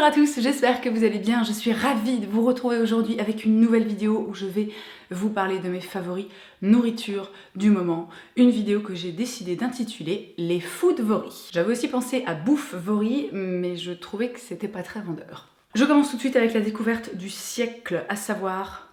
à tous, j'espère que vous allez bien. Je suis ravie de vous retrouver aujourd'hui avec une nouvelle vidéo où je vais vous parler de mes favoris nourriture du moment. Une vidéo que j'ai décidé d'intituler Les Food Voris. J'avais aussi pensé à Bouffe Voris, mais je trouvais que c'était pas très vendeur. Je commence tout de suite avec la découverte du siècle, à savoir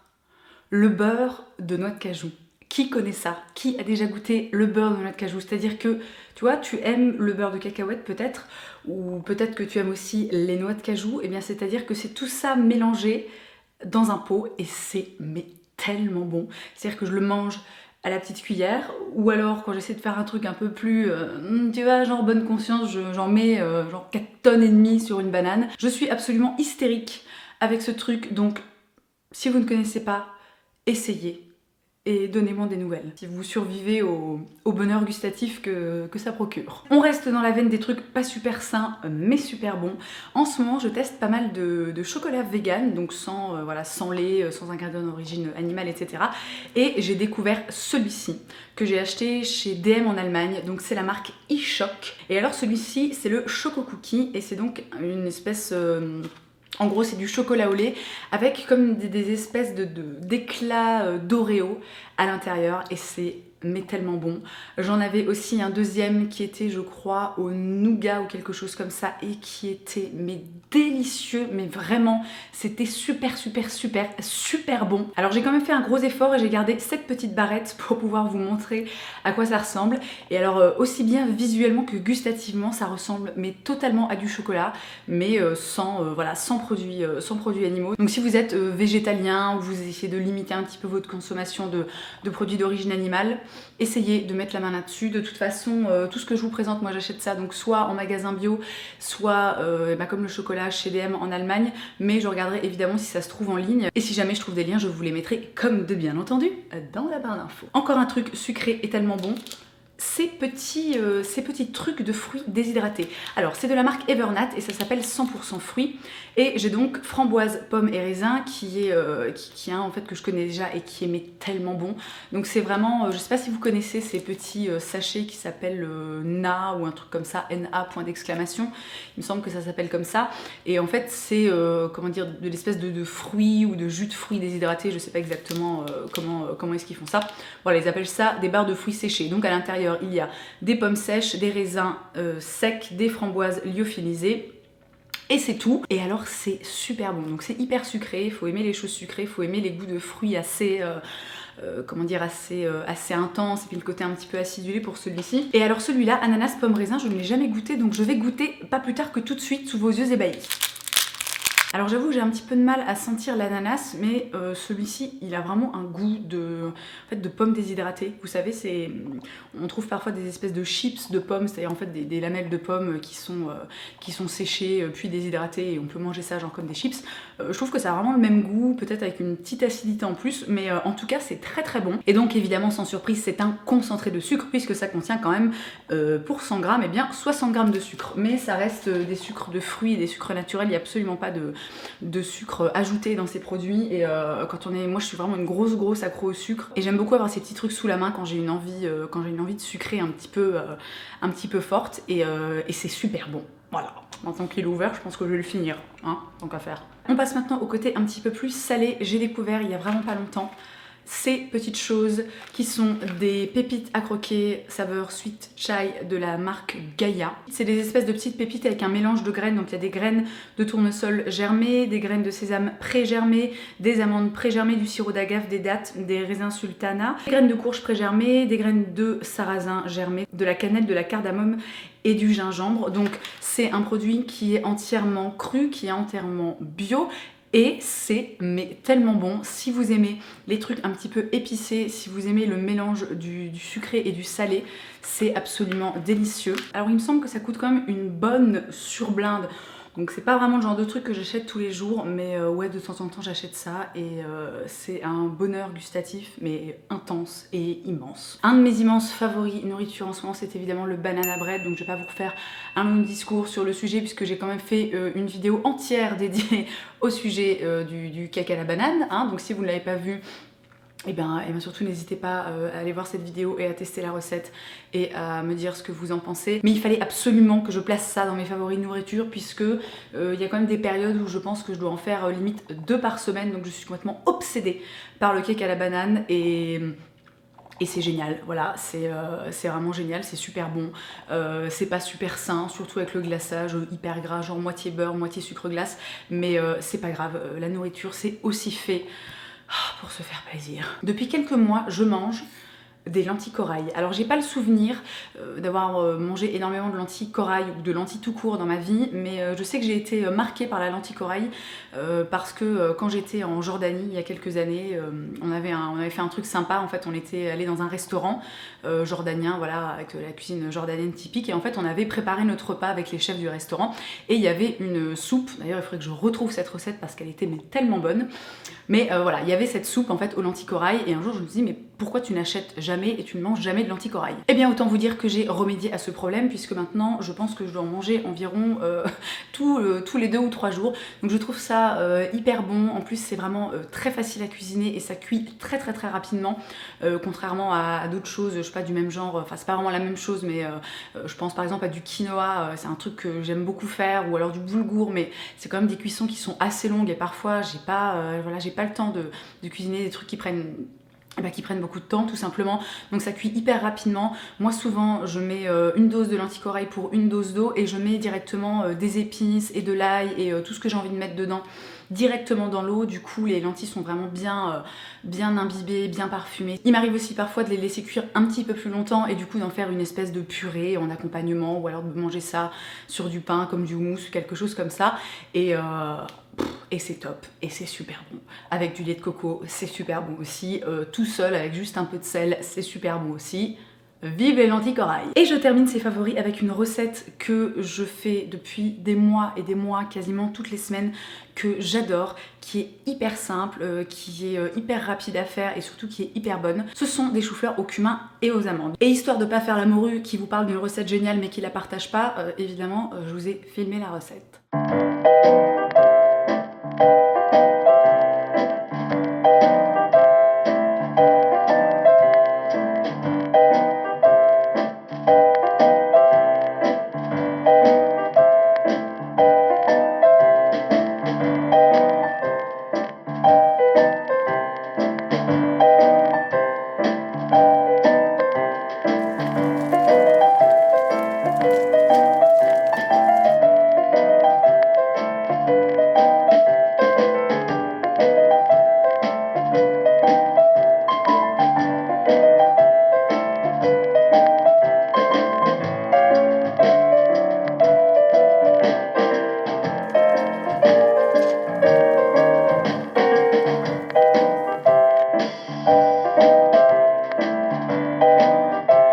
le beurre de noix de cajou. Qui connaît ça? Qui a déjà goûté le beurre de noix de cajou? C'est-à-dire que, tu vois, tu aimes le beurre de cacahuète peut-être, ou peut-être que tu aimes aussi les noix de cajou, et bien c'est-à-dire que c'est tout ça mélangé dans un pot, et c'est mais tellement bon. C'est-à-dire que je le mange à la petite cuillère, ou alors quand j'essaie de faire un truc un peu plus, tu vois, genre bonne conscience, j'en mets genre 4 tonnes et demie sur une banane. Je suis absolument hystérique avec ce truc, donc si vous ne connaissez pas, essayez. Et donnez-moi des nouvelles, si vous survivez au bonheur gustatif que ça procure. On reste dans la veine des trucs pas super sains, mais super bons. En ce moment, je teste pas mal de chocolat vegan, donc sans, voilà, sans lait, sans ingrédients d'origine animale, etc. Et j'ai découvert celui-ci, que j'ai acheté chez DM en Allemagne, donc c'est la marque eShock. Et alors celui-ci, c'est le Choco Cookie, et c'est donc une espèce... En gros, c'est du chocolat au lait avec comme des espèces d'éclats d'Oreo à l'intérieur et c'est mais tellement bon. J'en avais aussi un deuxième qui était, je crois, au nougat ou quelque chose comme ça et qui était mais délicieux, mais vraiment, c'était super bon. Alors j'ai quand même fait un gros effort et j'ai gardé cette petite barrette pour pouvoir vous montrer à quoi ça ressemble. Et alors aussi bien visuellement que gustativement, ça ressemble mais totalement à du chocolat, mais voilà, sans produits animaux. Donc si vous êtes végétalien ou vous essayez de limiter un petit peu votre consommation de produits d'origine animale, essayez de mettre la main là-dessus. De toute façon, tout ce que je vous présente, moi j'achète ça donc soit en magasin bio, soit comme le chocolat chez DM en Allemagne, mais je regarderai évidemment si ça se trouve en ligne. Et si jamais je trouve des liens, je vous les mettrai comme de bien entendu dans la barre d'infos. Encore un truc sucré et tellement bon. Ces petits trucs de fruits déshydratés. Alors c'est de la marque Evernatt et ça s'appelle 100% fruits et j'ai donc framboise, pomme et raisin qui est en fait que je connais déjà et qui est mais tellement bon. Donc c'est vraiment, je sais pas si vous connaissez ces petits sachets qui s'appellent NA ou un truc comme ça, NA point d'exclamation, il me semble que ça s'appelle comme ça et en fait c'est comment dire, de l'espèce de fruits ou de jus de fruits déshydratés, je sais pas exactement comment est-ce qu'ils font ça. Voilà, ils appellent ça des barres de fruits séchés. Donc à l'intérieur il y a des pommes sèches, des raisins secs, des framboises lyophilisées. Et c'est tout. Et alors c'est super bon. Donc c'est hyper sucré, il faut aimer les choses sucrées, il faut aimer les goûts de fruits assez... comment dire, assez intense et puis le côté un petit peu acidulé pour celui-ci. Et alors celui-là, ananas, pomme, raisin, je ne l'ai jamais goûté donc je vais goûter pas plus tard que tout de suite sous vos yeux ébahis. Alors j'avoue que j'ai un petit peu de mal à sentir l'ananas, mais celui-ci il a vraiment un goût de pommes déshydratées. Vous savez, on trouve parfois des espèces de chips de pommes, c'est-à-dire en fait des lamelles de pommes qui sont séchées puis déshydratées et on peut manger ça genre comme des chips. Je trouve que ça a vraiment le même goût, peut-être avec une petite acidité en plus, mais en tout cas c'est très bon. Et donc évidemment sans surprise c'est un concentré de sucre puisque ça contient quand même pour 100 grammes, eh bien 60 grammes de sucre. Mais ça reste des sucres de fruits et des sucres naturels, il n'y a absolument pas de sucre ajouté dans ces produits et moi je suis vraiment une grosse accro au sucre et j'aime beaucoup avoir ces petits trucs sous la main quand j'ai une envie de sucrer un petit peu forte et c'est super bon. Voilà, maintenant qu'il est ouvert, je pense que je vais le finir, hein, tant qu'à faire. On passe maintenant au côté un petit peu plus salé. J'ai découvert il y a vraiment pas longtemps ces petites choses qui sont des pépites à croquer saveur sweet chai de la marque Gaia. C'est des espèces de petites pépites avec un mélange de graines, donc il y a des graines de tournesol germées, des graines de sésame pré-germées, des amandes pré-germées, du sirop d'agave, des dattes, des raisins sultana, des graines de courge pré-germées, des graines de sarrasin germées, de la cannelle, de la cardamome et du gingembre. Donc c'est un produit qui est entièrement cru, qui est entièrement bio. Et c'est mais tellement bon. Si vous aimez les trucs un petit peu épicés, si vous aimez le mélange du sucré et du salé, c'est absolument délicieux. Alors il me semble que ça coûte quand même une bonne surblinde. Donc c'est pas vraiment le genre de truc que j'achète tous les jours, mais ouais, de temps en temps j'achète ça et c'est un bonheur gustatif mais intense et immense. Un de mes immenses favoris nourriture en ce moment c'est évidemment le banana bread, donc je vais pas vous refaire un long discours sur le sujet puisque j'ai quand même fait une vidéo entière dédiée au sujet du cake à la banane, hein. Donc si vous ne l'avez pas vu, et bien surtout n'hésitez pas à aller voir cette vidéo et à tester la recette et à me dire ce que vous en pensez. Mais il fallait absolument que je place ça dans mes favoris nourriture, puisque il y a quand même des périodes où je pense que je dois en faire limite 2 par semaine, donc je suis complètement obsédée par le cake à la banane et c'est génial, voilà, c'est vraiment génial, c'est super bon, c'est pas super sain, surtout avec le glaçage hyper gras, genre moitié beurre, moitié sucre glace, mais c'est pas grave, la nourriture c'est aussi fait pour se faire plaisir. Depuis quelques mois, je mange des lentilles corail. Alors j'ai pas le souvenir d'avoir mangé énormément de lentilles corail ou de lentilles tout court dans ma vie, mais je sais que j'ai été marquée par la lentille corail parce que quand j'étais en Jordanie il y a quelques années, on avait fait un truc sympa. En fait, on était allé dans un restaurant jordanien, voilà, avec la cuisine jordanienne typique, et en fait on avait préparé notre repas avec les chefs du restaurant et il y avait une soupe. D'ailleurs il faudrait que je retrouve cette recette parce qu'elle était tellement bonne. Mais voilà, il y avait cette soupe en fait aux lentilles corail, et un jour je me suis dit mais pourquoi tu n'achètes jamais et tu ne manges jamais de lentilles corail? Eh bien autant vous dire que j'ai remédié à ce problème, puisque maintenant je pense que je dois en manger environ tous les 2 ou 3 jours. Donc je trouve ça hyper bon. En plus c'est vraiment très facile à cuisiner et ça cuit très rapidement, contrairement à d'autres choses, je sais pas, du même genre. Enfin c'est pas vraiment la même chose, mais je pense par exemple à du quinoa, c'est un truc que j'aime beaucoup faire, ou alors du boulgour, mais c'est quand même des cuissons qui sont assez longues et parfois j'ai pas le temps de cuisiner des trucs qui prennent beaucoup de temps tout simplement, donc ça cuit hyper rapidement. Moi souvent je mets une dose de lentilles corail pour une dose d'eau, et je mets directement des épices et de l'ail et tout ce que j'ai envie de mettre dedans directement dans l'eau. Du coup les lentilles sont vraiment bien imbibées, bien parfumées. Il m'arrive aussi parfois de les laisser cuire un petit peu plus longtemps et du coup d'en faire une espèce de purée en accompagnement, ou alors de manger ça sur du pain comme du houmous ou quelque chose comme ça, et c'est top, et c'est super bon. Avec du lait de coco, c'est super bon aussi. Tout seul, avec juste un peu de sel, c'est super bon aussi. Vive les lentilles corail! Et je termine ces favoris avec une recette que je fais depuis des mois et des mois, quasiment toutes les semaines, que j'adore, qui est hyper simple, qui est hyper rapide à faire et surtout qui est hyper bonne. Ce sont des choux-fleurs au cumin et aux amandes. Et histoire de pas faire la morue qui vous parle d'une recette géniale mais qui la partage pas, évidemment, je vous ai filmé la recette.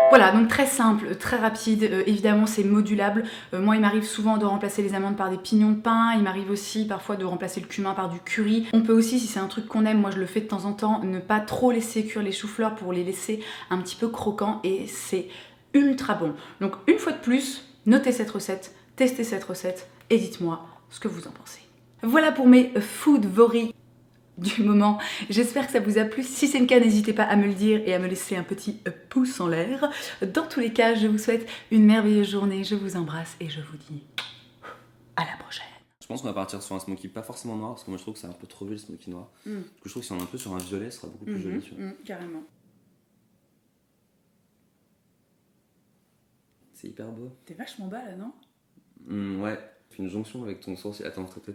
Voilà, donc très simple, très rapide, évidemment c'est modulable. Moi il m'arrive souvent de remplacer les amandes par des pignons de pain, il m'arrive aussi parfois de remplacer le cumin par du curry. On peut aussi, si c'est un truc qu'on aime, moi je le fais de temps en temps, ne pas trop laisser cuire les choux-fleurs pour les laisser un petit peu croquants, et c'est ultra bon. Donc une fois de plus, notez cette recette, testez cette recette et dites-moi ce que vous en pensez. Voilà pour mes food favoris du moment. J'espère que ça vous a plu. Si c'est le cas, n'hésitez pas à me le dire et à me laisser un petit pouce en l'air. Dans tous les cas, je vous souhaite une merveilleuse journée. Je vous embrasse et je vous dis à la prochaine. Je pense qu'on va partir sur un smoky pas forcément noir, parce que moi je trouve que c'est un peu trop vieux le smoky noir. Du coup, je trouve que si on est un peu sur un violet, ce sera beaucoup plus joli. Tu vois. Carrément. C'est hyper beau. T'es vachement bas là, non? Ouais, fais une jonction avec ton sourcil. Attends, peut-être